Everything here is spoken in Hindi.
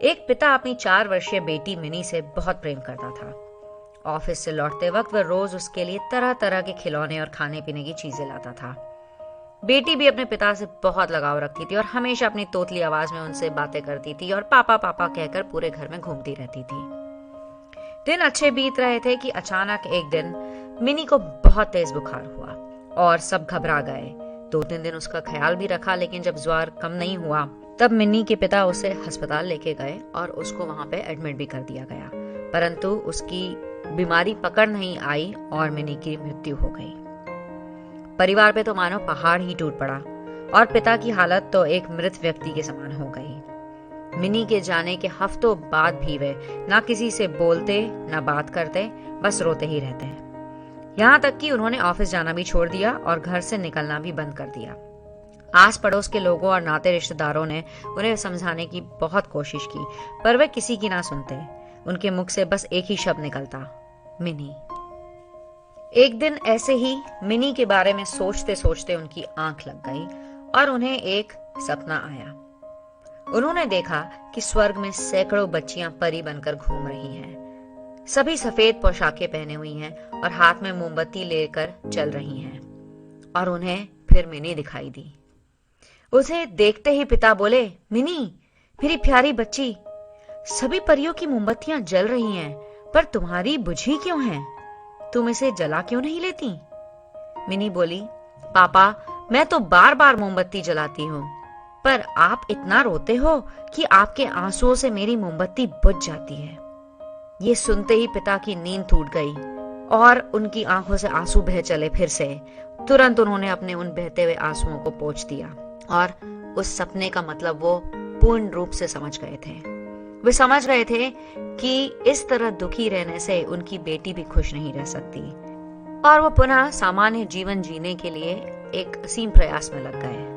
एक पिता अपनी 4 वर्षीय बेटी मिनी से बहुत प्रेम करता था। ऑफिस से लौटते वक्त वह रोज उसके लिए तरह तरह के खिलौने और खाने पीने की चीजें लाता था। बेटी भी अपने पिता से बहुत लगाव रखती थी और हमेशा अपनी तोतली आवाज में उनसे बातें करती थी और पापा पापा कहकर पूरे घर में घूमती रहती थी। दिन अच्छे बीत रहे थे कि अचानक एक दिन मिनी को बहुत तेज बुखार हुआ और सब घबरा गए। 2-3 दिन उसका ख्याल भी रखा, लेकिन जब ज्वर कम नहीं हुआ तब मिनी के पिता उसे अस्पताल लेके गए और उसको वहां पे एडमिट भी कर दिया गया, परंतु उसकी बीमारी पकड़ नहीं आई और मिनी की मृत्यु हो गई। परिवार पे तो मानो पहाड़ ही टूट पड़ा और पिता की हालत तो एक मृत व्यक्ति के समान हो गई। मिनी के जाने के हफ्तों बाद भी वे ना किसी से बोलते ना बात करते, बस रोते ही रहते हैं। यहाँ तक कि उन्होंने ऑफिस जाना भी छोड़ दिया और घर से निकलना भी बंद कर दिया। आस पड़ोस के लोगों और नाते रिश्तेदारों ने उन्हें समझाने की बहुत कोशिश की, पर वे किसी की ना सुनते। उनके मुख से बस एक ही शब्द निकलता, मिनी। एक दिन ऐसे ही मिनी के बारे में सोचते सोचते उनकी आंख लग गई और उन्हें एक सपना आया। उन्होंने देखा कि स्वर्ग में सैकड़ों बच्चियां परी बनकर घूम रही हैं। सभी सफेद पोशाकें पहने हुई हैं और हाथ में मोमबत्ती लेकर चल रही हैं, और उन्हें फिर मिनी दिखाई दी। उसे देखते ही पिता बोले, मिनी मेरी प्यारी बच्ची, सभी परियों की मोमबत्तियां जल रही हैं, पर तुम्हारी बुझी क्यों है? तुम इसे जला क्यों नहीं लेती? मिनी बोली, पापा मैं तो बार बार मोमबत्ती जलाती हूँ, पर आप इतना रोते हो कि आपके आंसुओं से मेरी मोमबत्ती बुझ जाती है। ये सुनते ही पिता की नींद टूट गई और उनकी आंखों से आंसू बह चले फिर से। तुरंत उन्होंने अपने उन बहते हुए आंसुओं को पोंछ दिया और उस सपने का मतलब वो पूर्ण रूप से समझ गए थे। वे समझ गए थे कि इस तरह दुखी रहने से उनकी बेटी भी खुश नहीं रह सकती, और वो पुनः सामान्य जीवन जीने के लिए एक असीम प्रयास में लग गए।